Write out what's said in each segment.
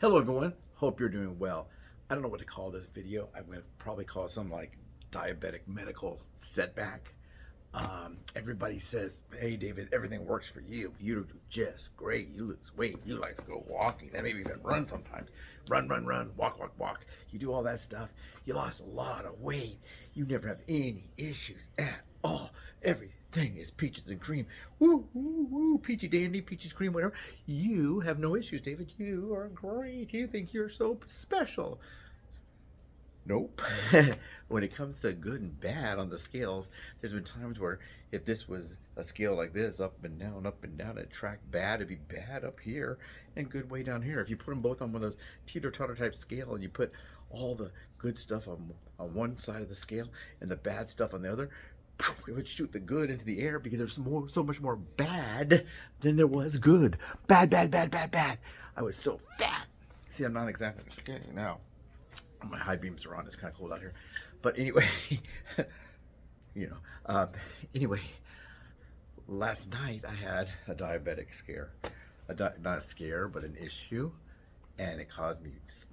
Hello everyone, hope you're doing well. I don't know what to call this video. I'm going to probably call it something like diabetic medical setback. Everybody says, hey David, everything works for you. You do just great. You lose weight. You like to go walking and maybe even run sometimes. Run, walk. You do all that stuff. You lost a lot of weight. You never have any issues at all. Everything is peaches and cream. Woo, woo, woo, peachy dandy, peaches cream, whatever. You have no issues, David. You are great. You think you're so special. Nope. When it comes to good and bad on the scales, there's been times where if this was a scale like this, up and down, it tracked bad, it'd be bad up here and good way down here. If you put them both on one of those teeter-totter type scale and you put all the good stuff on one side of the scale and the bad stuff on the other, it would shoot the good into the air because there's so much more bad than there was good. Bad. I was so fat. See, I'm not exactly okay now. My high beams are on. It's kind of cold out here, but anyway, anyway, last night I had a diabetic scare, not a scare, but an issue, and it caused me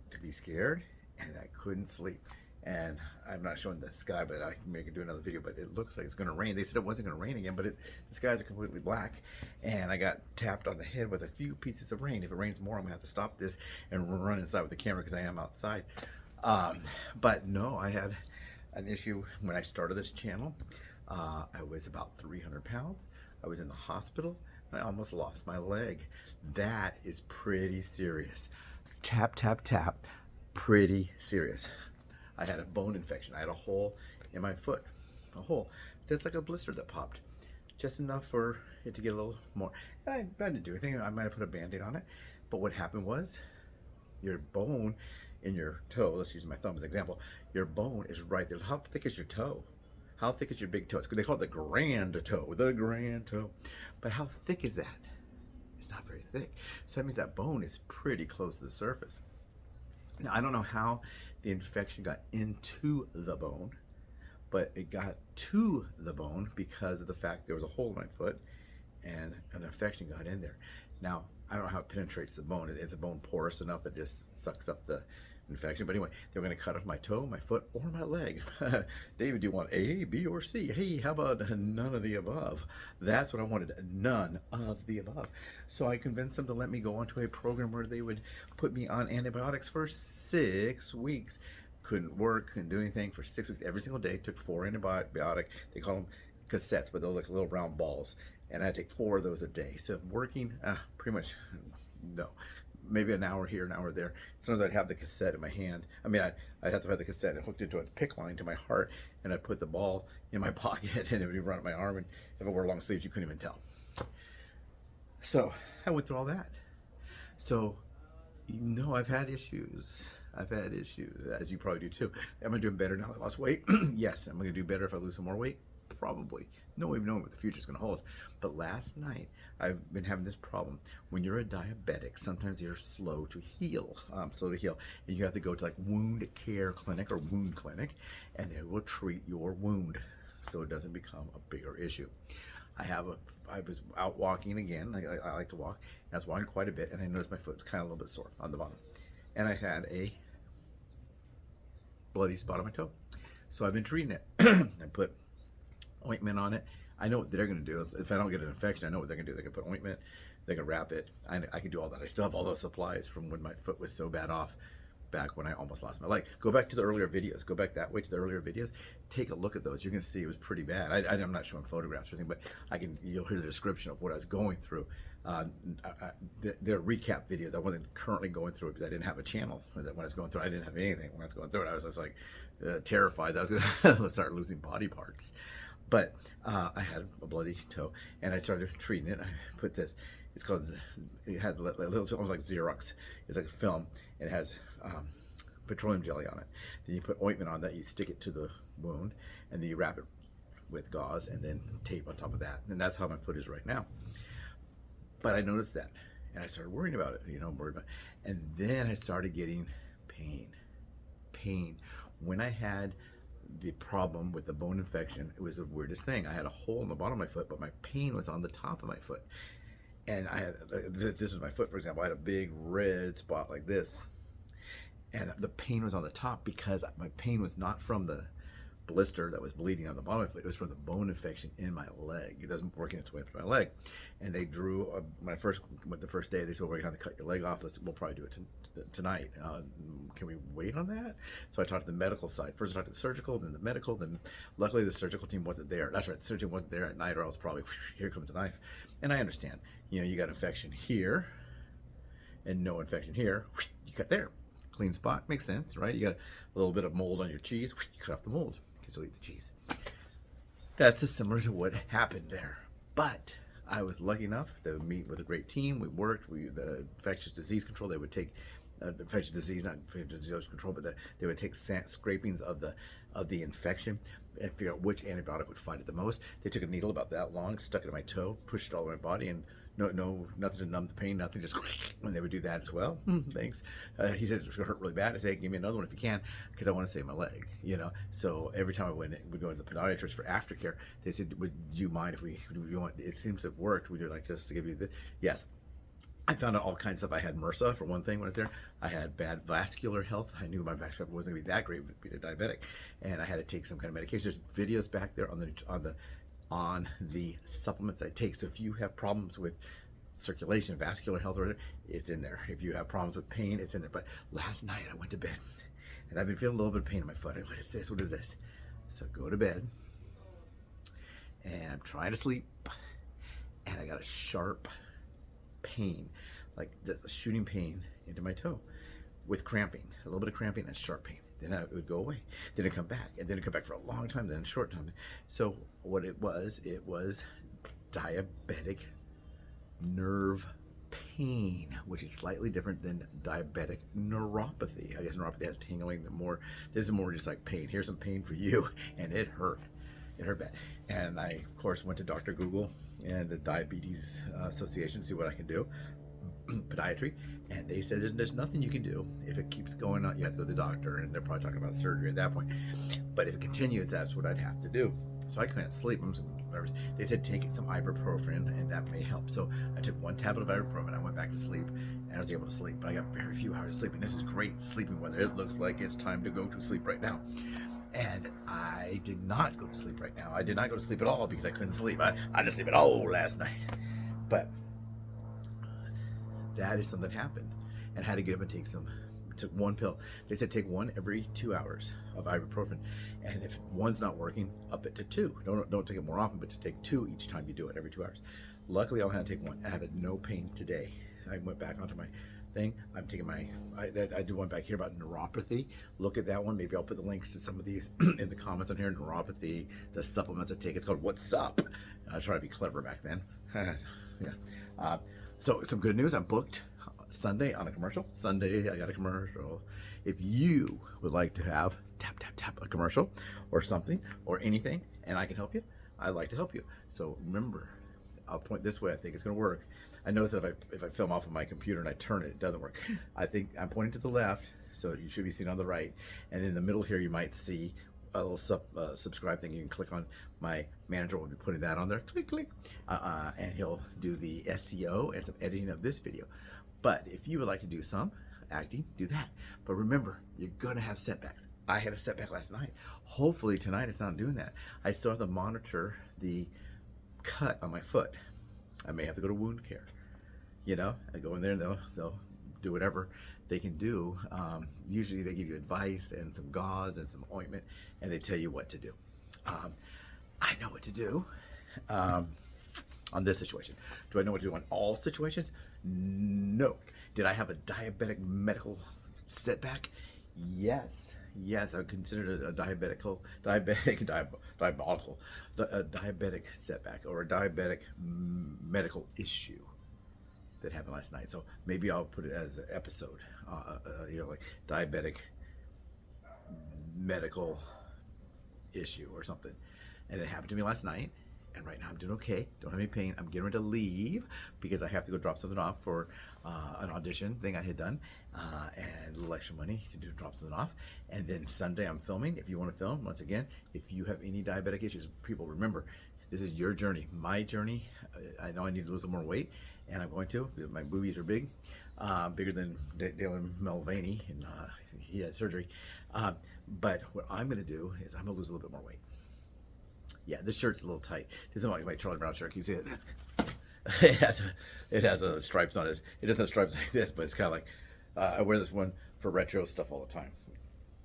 to be scared, and I couldn't sleep. And I'm not showing the sky, but I can do another video. But it looks like it's going to rain. They said it wasn't going to rain again, but the skies are completely black. And I got tapped on the head with a few pieces of rain. If it rains more, I'm going to have to stop this and run inside with the camera because I am outside. But no, I had an issue when I started this channel. I was about 300 pounds. I was in the hospital. I almost lost my leg. That is pretty serious. Tap. Pretty serious. I had a bone infection. I had a hole in my foot. A hole. That's like a blister that popped. Just enough for it to get a little more. And I didn't do anything. I might have put a Band-Aid on it. But what happened was, your bone in your toe, let's use my thumb as an example, your bone is right there. How thick is your toe? How thick is your big toe? They call it the grand toe. But how thick is that? It's not very thick. So that means that bone is pretty close to the surface. Now, I don't know how the infection got into the bone, but it got to the bone because of the fact there was a hole in my foot and an infection got in there. Now, I don't know how it penetrates the bone. Is the bone porous enough that it just sucks up the infection? But anyway, they were going to cut off my toe, my foot, or my leg. David, do you want A, B, or C? Hey, how about none of the above? That's what I wanted, none of the above. So I convinced them to let me go onto a program where they would put me on antibiotics for 6 weeks. Couldn't work, couldn't do anything for 6 weeks. Every single day, took 4 antibiotics. They call them cassettes, but they're like little round balls. And I take 4 of those a day. So working, pretty much, no. Maybe an hour here, an hour there. Sometimes I'd have the cassette in my hand. I mean, I'd have to have the cassette hooked into a PICC line to my heart, and I'd put the ball in my pocket, and it would run up my arm, and if I wore long sleeves, you couldn't even tell. So I went through all that. So, I've had issues. As you probably do too. Am I doing better now that I lost weight? Yes. Am I going to do better if I lose some more weight? Probably. No way of knowing what the future is going to hold. But last night, I've been having this problem. When you're a diabetic, sometimes you're slow to heal. And you have to go to like wound care clinic or wound clinic, and they will treat your wound so it doesn't become a bigger issue. I was out walking again. I like to walk, and I was walking quite a bit, and I noticed my foot's kind of a little bit sore on the bottom. And I had a bloody spot on my toe. So I've been treating it. I put ointment on it. I know what they're going to do. If I don't get an infection, I know what they're going to do. They can put ointment, they can wrap it. I can do all that. I still have all those supplies from when my foot was so bad off back when I almost lost my leg. Go back to the earlier videos. Go back that way to the earlier videos. Take a look at those. You're going to see it was pretty bad. I'm not showing photographs or anything, but you'll hear the description of what I was going through. They're recap videos. I wasn't currently going through it because I didn't have a channel when I was going through it. I didn't have anything when I was going through it. I was just like terrified that I was going to start losing body parts. But I had a bloody toe, and I started treating it. I put this. It has almost like Xerox. It's like a film, and it has petroleum jelly on it. Then you put ointment on that. You stick it to the wound, and then you wrap it with gauze and then tape on top of that. And that's how my foot is right now. But I noticed that, and I started worrying about it. And then I started getting pain. When I had the problem with the bone infection, it was the weirdest thing. I had a hole in the bottom of my foot, but my pain was on the top of my foot. and I had this was my foot, for example. I had a big red spot like this, and the pain was on the top because my pain was not from the blister that was bleeding on the bottom of my foot. It was from the bone infection in my leg. It doesn't working its way up to my leg. And they drew when I first went the first day. They said, we're gonna have to cut your leg off. We'll probably do it tonight. Can we wait on that? So I talked to the medical side. First I talked to the surgical, then the medical. Then luckily the surgical team wasn't there. That's right, the surgeon wasn't there at night, or else probably here comes the knife. And I understand. You know, you got infection here and no infection here. You cut there. Clean spot, makes sense, right? You got a little bit of mold on your cheese. You cut off the mold. Still eat the cheese. That's similar to what happened there. But I was lucky enough to meet with a great team. We worked. The infectious disease control. They would take infectious disease, not infectious disease control, but they would take scrapings of the infection and figure out which antibiotic would fight it the most. They took a needle about that long, stuck it in my toe, pushed it all over my body, and nothing to numb the pain, nothing, just, and they would do that as well. Thanks. He said it's going to hurt really bad. I said, give me another one if you can, because I want to save my leg, you know. So every time I would go to the podiatrist for aftercare, they said, would you mind if we want, it seems to have worked, would you like us to give you the, yes. I found out all kinds of stuff. I had MRSA for one thing when I was there. I had bad vascular health. I knew my vascular health wasn't going to be that great with being a diabetic, and I had to take some kind of medication. There's videos back there on the supplements I take. So if you have problems with circulation, vascular health, or whatever, it's in there. If you have problems with pain, it's in there. But last night I went to bed and I've been feeling a little bit of pain in my foot. What is this? What is this? So I go to bed and I'm trying to sleep, and I got a sharp pain, like the shooting pain into my toe with cramping, a little bit of cramping and sharp pain. Then it would go away. Then it'd come back, and then it'd come back for a long time, then a short time. So what it was diabetic nerve pain, which is slightly different than diabetic neuropathy. I guess neuropathy has tingling, more. This is more just like pain. Here's some pain for you, and it hurt. It hurt bad. And I, of course, went to Dr. Google and the Diabetes Association to see what I can do, podiatry, and they said there's nothing you can do. If it keeps going on, you have to go to the doctor, and they're probably talking about surgery at that point. But if it continues, that's what I'd have to do. So I couldn't sleep. They said take some ibuprofen, and that may help. So I took one tablet of ibuprofen. I went back to sleep, and I was able to sleep. But I got very few hours of sleep, and this is great sleeping weather. It looks like it's time to go to sleep right now. And I did not go to sleep right now. I did not go to sleep at all because I couldn't sleep. I didn't sleep at all last night. But that is something that happened, and I had to get up and took one pill. They said take one every 2 hours of ibuprofen, and if one's not working, up it to two. Don't take it more often, but just take two each time you do it, every 2 hours. Luckily, I only had to take one. I had no pain today. I went back onto my thing. I'm taking I do one back here about neuropathy. Look at that one. Maybe I'll put the links to some of these in the comments on here. Neuropathy, the supplements I take. It's called What's Up. I was trying to be clever back then. Yeah. So some good news. I'm booked Sunday on a commercial. Sunday I got a commercial. If you would like to have tap a commercial or something or anything, and I can help you, I'd like to help you. So remember, I'll point this way. I think it's going to work. I notice that if I film off of my computer and I turn it, it doesn't work. I think I'm pointing to the left, so you should be seeing on the right. And in the middle here, you might see a little subscribe thing. You can click on. My manager will be putting that on there. Click, and he'll do the SEO and some editing of this video. But if you would like to do some acting, do that. But remember, you're gonna have setbacks. I had a setback last night. Hopefully tonight it's not doing that. I still have to monitor the cut on my foot. I may have to go to wound care. You know, I go in there and they'll do whatever they can do. Usually they give you advice and some gauze and some ointment, and they tell you what to do. I know what to do on this situation. Do I know what to do on all situations? No. Did I have a diabetic medical setback? Yes. I considered it a diabetic setback or a diabetic medical issue that happened last night. So maybe I'll put it as an episode, like diabetic medical issue or something. And it happened to me last night. And right now I'm doing okay, don't have any pain. I'm getting ready to leave because I have to go drop something off for an audition thing I had done, and a little extra money to drop something off. And then Sunday I'm filming. If you want to film, once again, if you have any diabetic issues, people, remember, this is your journey, my journey. I know I need to lose some more weight, and I'm going to. My boobies are big, bigger than Dalen Mulvaney, and he had surgery. But what I'm going to do is I'm going to lose a little bit more weight. Yeah, this shirt's a little tight. This is like my Charlie Brown shirt. Can you see it? It has a stripes on it. It doesn't have stripes like this, but it's kind of like I wear this one for retro stuff all the time.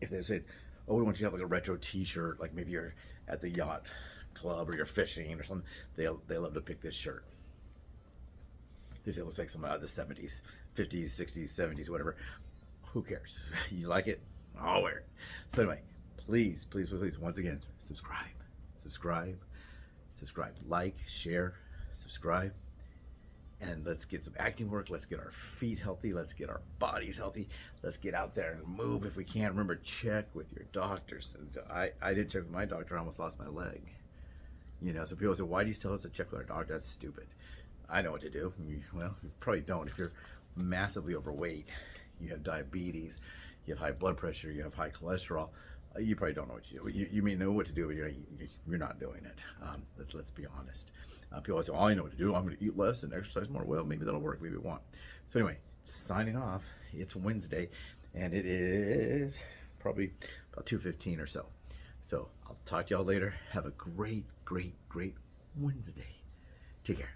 If they said, "Oh, we want you to have like a retro T-shirt," like maybe you're at the yacht club or you're fishing or something, they love to pick this shirt. This it looks like something out of the 70s, 50s, 60s, 70s, whatever. Who cares? You like it? I'll wear it. So anyway, please, please, please, once again, subscribe, like, share, subscribe, and let's get some acting work. Let's get our feet healthy. Let's get our bodies healthy. Let's get out there and move if we can. Remember, check with your doctors. I didn't check with my doctor. I almost lost my leg. You know, so people say, why do you tell us to check with our doctor? That's stupid. I know what to do. Well, you probably don't. If you're massively overweight, you have diabetes, you have high blood pressure, you have high cholesterol, you probably don't know what you do. You may know what to do, but you're not doing it. Let's be honest. People always say, oh, I know what to do. I'm going to eat less and exercise more. Well, maybe that'll work. Maybe it won't. So anyway, signing off. It's Wednesday, and it is probably about 2:15 or so. So I'll talk to y'all later. Have a great, great, great Wednesday. Take care.